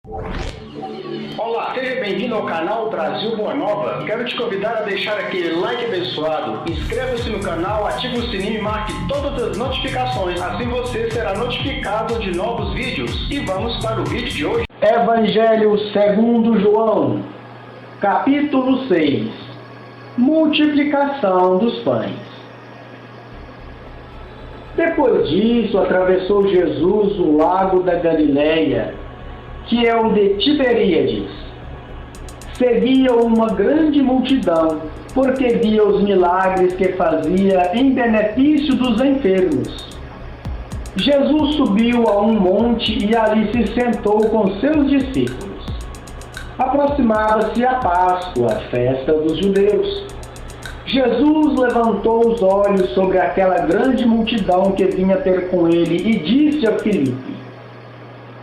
Olá, seja bem-vindo ao canal Brasil Boa Nova. Quero te convidar a deixar aquele like abençoado, inscreva-se no canal, ative o sininho e marque todas as notificações. Assim você será notificado de novos vídeos. E vamos para o vídeo de hoje. Evangelho segundo João, capítulo 6. Multiplicação dos pães. Depois disso, atravessou Jesus o lago da Galileia, que é o de Tiberíades. Seguia uma grande multidão, porque via os milagres que fazia em benefício dos enfermos. Jesus subiu a um monte e ali se sentou com seus discípulos. Aproximava-se a Páscoa, a festa dos judeus. Jesus levantou os olhos sobre aquela grande multidão que vinha ter com ele e disse a Filipe: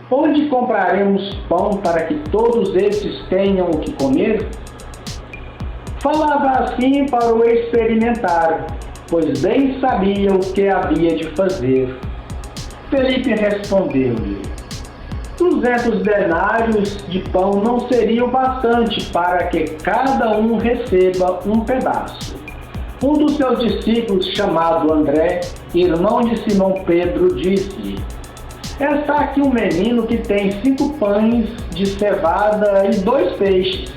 onde compraremos pão para que todos estes tenham o que comer? Falava assim para o experimentar, pois bem sabia o que havia de fazer. Felipe respondeu-lhe: 200 denários de pão não seriam bastante para que cada um receba um pedaço. Um dos seus discípulos, chamado André, irmão de Simão Pedro, disse-lhe: está aqui um menino que tem 5 pães de cevada e 2 peixes.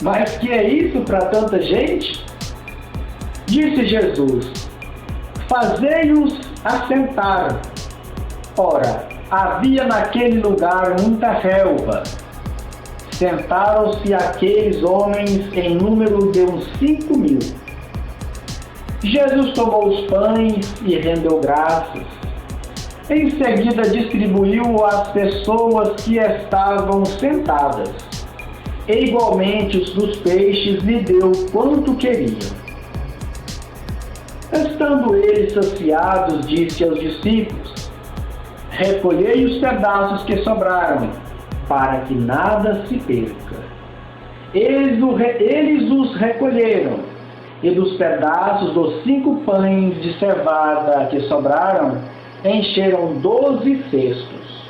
Mas que é isso para tanta gente? Disse Jesus: fazei-os assentar. Ora, havia naquele lugar muita relva. Sentaram-se aqueles homens em número de uns 5.000. Jesus tomou os pães e rendeu graças. Em seguida distribuiu às pessoas que estavam sentadas. E igualmente os dos peixes lhe deu quanto queriam. Estando eles saciados, disse aos discípulos: recolhei os pedaços que sobraram, para que nada se perca. Eles os recolheram, e dos pedaços dos 5 pães de cevada que sobraram, encheram 12 cestos.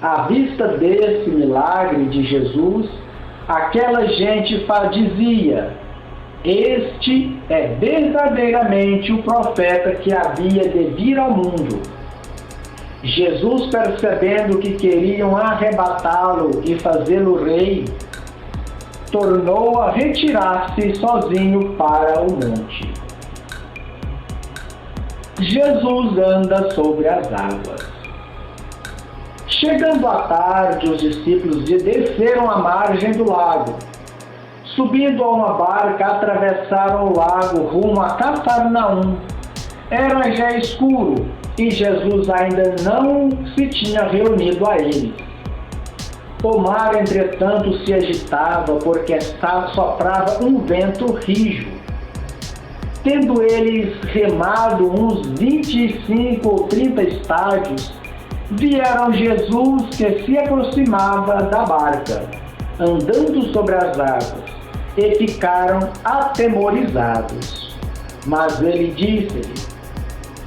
À vista desse milagre de Jesus, aquela gente dizia: este é verdadeiramente o profeta que havia de vir ao mundo. Jesus, percebendo que queriam arrebatá-lo e fazê-lo rei, tornou a retirar-se sozinho para o monte. Jesus anda sobre as águas. Chegando à tarde, os discípulos desceram a margem do lago. Subindo a uma barca, atravessaram o lago rumo a Cafarnaum. Era já escuro e Jesus ainda não se tinha reunido a eles. O mar, entretanto, se agitava porque soprava um vento rijo. Tendo eles remado uns 25 ou 30 estádios, vieram Jesus que se aproximava da barca, andando sobre as águas, e ficaram atemorizados. Mas ele disse-lhes: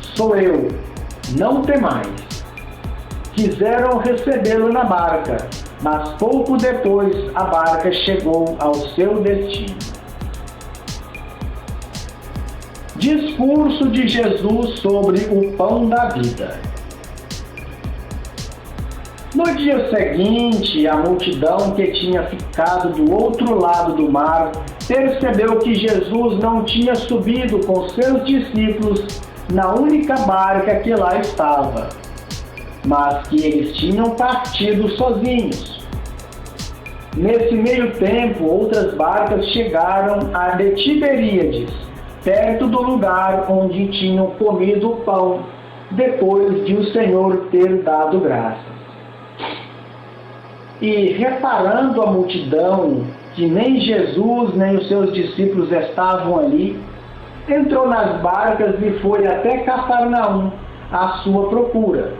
sou eu, não temais. Quiseram recebê-lo na barca, mas pouco depois a barca chegou ao seu destino. Discurso de Jesus sobre o pão da vida. No dia seguinte, a multidão que tinha ficado do outro lado do mar percebeu que Jesus não tinha subido com seus discípulos na única barca que lá estava, mas que eles tinham partido sozinhos. Nesse meio tempo, outras barcas chegaram a de Tiberíades, perto do lugar onde tinham comido o pão, depois de o Senhor ter dado graças. E reparando a multidão, que nem Jesus nem os seus discípulos estavam ali, entrou nas barcas e foi até Cafarnaum à sua procura.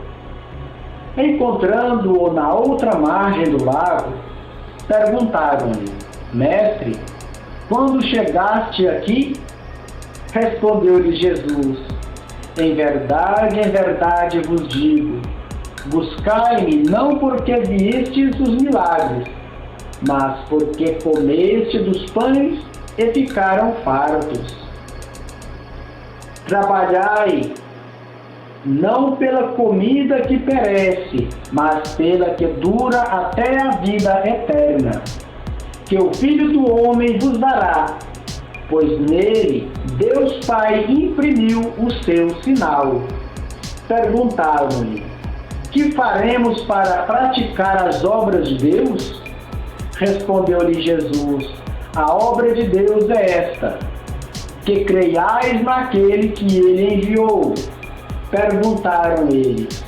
Encontrando-o na outra margem do lago, perguntaram-lhe: mestre, quando chegaste aqui? Respondeu-lhe Jesus: em verdade vos digo, Buscai-me não porque vistes os milagres, mas porque comeste dos pães e ficaram fartos. Trabalhai não pela comida que perece, mas pela que dura até a vida eterna, que o Filho do Homem vos dará, pois nele Deus Pai imprimiu o seu sinal. Perguntaram-lhe: que faremos para praticar as obras de Deus? Respondeu-lhe Jesus: a obra de Deus é esta, que creiais naquele que ele enviou. Perguntaram eles: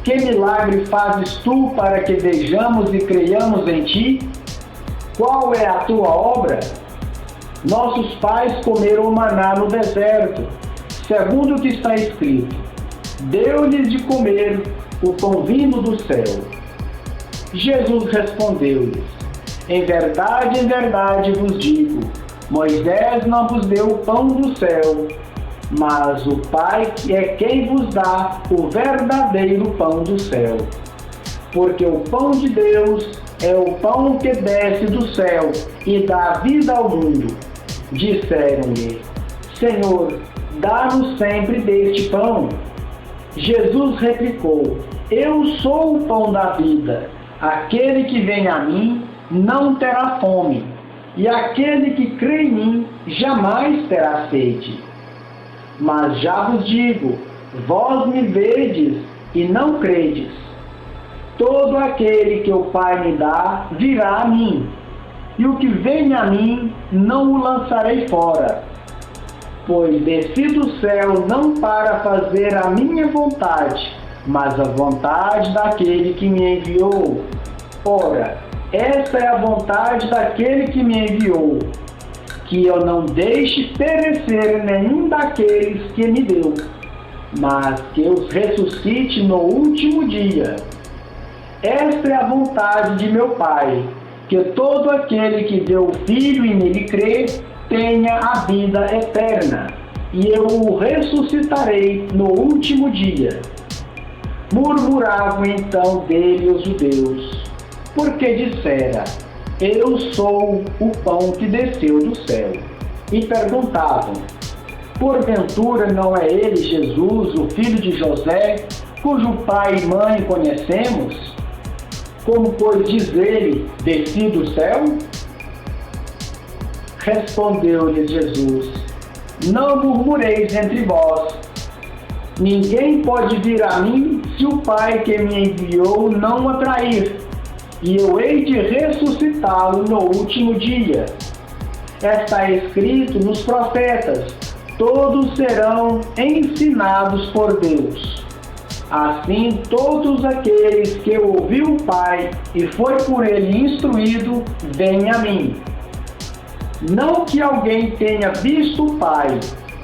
que milagre fazes tu para que vejamos e creiamos em ti? Qual é a tua obra? Nossos pais comeram maná no deserto, segundo o que está escrito: deu-lhes de comer o pão vindo do céu. Jesus respondeu-lhes: em verdade vos digo, Moisés não vos deu o pão do céu, mas o Pai é quem vos dá o verdadeiro pão do céu. Porque o pão de Deus é o pão que desce do céu e dá vida ao mundo. Disseram-lhe: Senhor, dá-nos sempre deste pão. Jesus replicou: eu sou o pão da vida. Aquele que vem a mim não terá fome, e aquele que crê em mim jamais terá sede. Mas já vos digo, vós me vedes e não credes. Todo aquele que o Pai me dá virá a mim, e o que vem a mim não o lançarei fora. Pois desci do céu não para fazer a minha vontade, mas a vontade daquele que me enviou. Ora, esta é a vontade daquele que me enviou, que eu não deixe perecer nenhum daqueles que me deu, mas que os ressuscite no último dia. Esta é a vontade de meu Pai, que todo aquele que vê o Filho e nele crê, tenha a vida eterna, e eu o ressuscitarei no último dia. Murmuravam então dele os judeus, porque dissera: eu sou o pão que desceu do céu. E perguntavam: porventura não é ele Jesus, o filho de José, cujo pai e mãe conhecemos? Como, pois, diz ele, desci do céu? Respondeu-lhes Jesus: não murmureis entre vós. Ninguém pode vir a mim se o Pai que me enviou não o atrair, e eu hei de ressuscitá-lo no último dia. Está escrito nos profetas: todos serão ensinados por Deus. Assim, todos aqueles que ouviu o Pai e foi por ele instruído, vêm a mim. Não que alguém tenha visto o Pai,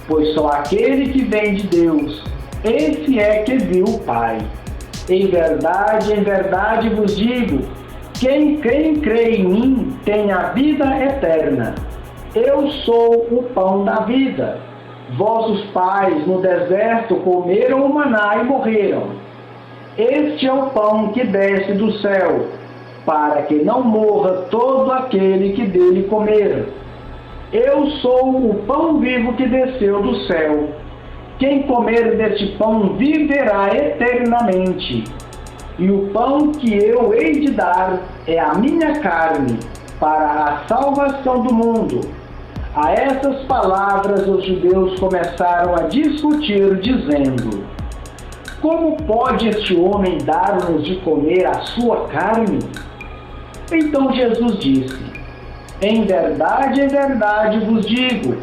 pois só aquele que vem de Deus, esse é que viu o Pai. Em verdade vos digo, quem crê em mim tem a vida eterna. Eu sou o pão da vida. Vossos pais no deserto comeram o maná e morreram. Este é o pão que desce do céu, para que não morra todo aquele que dele comer. Eu sou o pão vivo que desceu do céu. Quem comer deste pão viverá eternamente. E o pão que eu hei de dar é a minha carne, para a salvação do mundo. A essas palavras os judeus começaram a discutir, dizendo: como pode este homem dar-nos de comer a sua carne? Então Jesus disse: em verdade vos digo,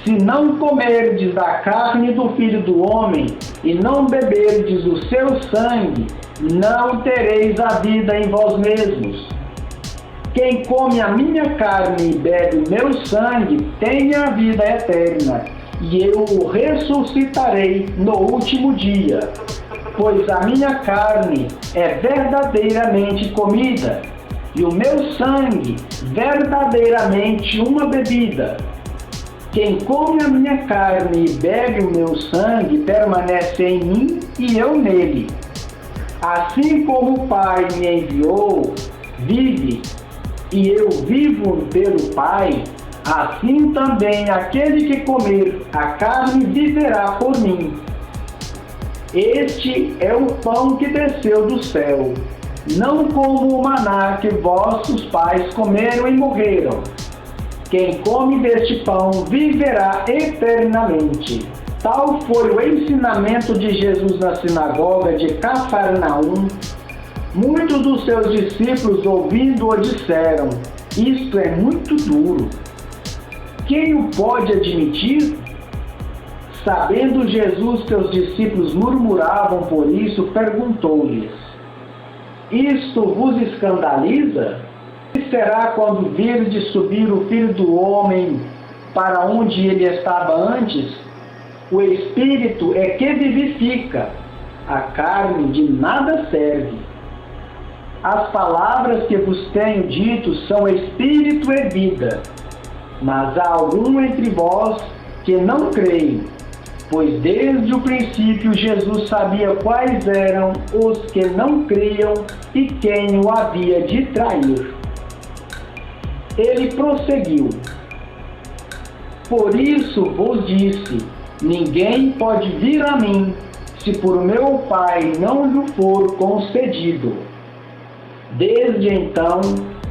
se não comerdes da carne do Filho do Homem e não beberdes o seu sangue, não tereis a vida em vós mesmos. Quem come a minha carne e bebe o meu sangue tem a vida eterna, e eu o ressuscitarei no último dia. Pois a minha carne é verdadeiramente comida, e o meu sangue verdadeiramente uma bebida. Quem come a minha carne e bebe o meu sangue permanece em mim e eu nele. Assim como o Pai me enviou, vive, e eu vivo pelo Pai, assim também aquele que comer a carne viverá por mim. Este é o pão que desceu do céu, não como o maná que vossos pais comeram e morreram. Quem come deste pão viverá eternamente. Tal foi o ensinamento de Jesus na sinagoga de Cafarnaum. Muitos dos seus discípulos, ouvindo-o, disseram: isto é muito duro. Quem o pode admitir? Sabendo Jesus que os discípulos murmuravam por isso, perguntou-lhes: isto vos escandaliza? Que será quando virdes subir o Filho do Homem para onde ele estava antes? O Espírito é que vivifica, a carne de nada serve. As palavras que vos tenho dito são Espírito e vida, mas há algum entre vós que não creem, pois desde o princípio Jesus sabia quais eram os que não criam e quem o havia de trair. Ele prosseguiu: por isso vos disse, ninguém pode vir a mim, se por meu Pai não lhe for concedido. Desde então,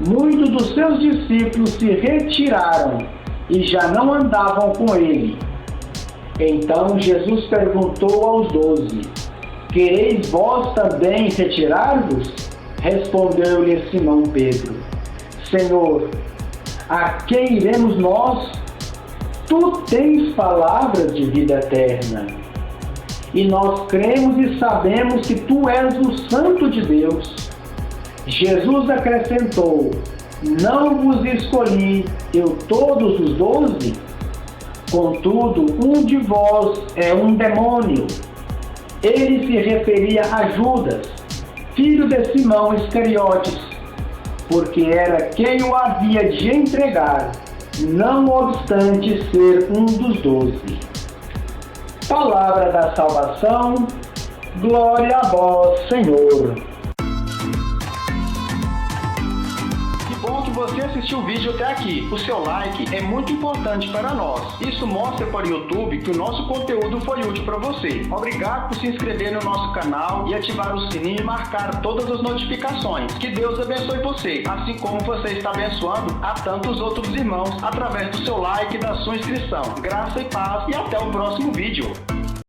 muitos dos seus discípulos se retiraram e já não andavam com ele. Então Jesus perguntou aos 12: quereis vós também retirar-vos? Respondeu-lhe Simão Pedro: Senhor, a quem iremos nós? Tu tens palavras de vida eterna. E nós cremos e sabemos que tu és o Santo de Deus. Jesus acrescentou: não vos escolhi eu todos os 12? Contudo, um de vós é um demônio. Ele se referia a Judas, filho de Simão Iscariotes, porque era quem o havia de entregar, não obstante ser um dos 12. Palavra da salvação, glória a vós, Senhor. Você assistiu o vídeo até aqui. O seu like é muito importante para nós. Isso mostra para o YouTube que o nosso conteúdo foi útil para você. Obrigado por se inscrever no nosso canal e ativar o sininho e marcar todas as notificações. Que Deus abençoe você, assim como você está abençoando a tantos outros irmãos através do seu like e da sua inscrição. Graça e paz e até o próximo vídeo.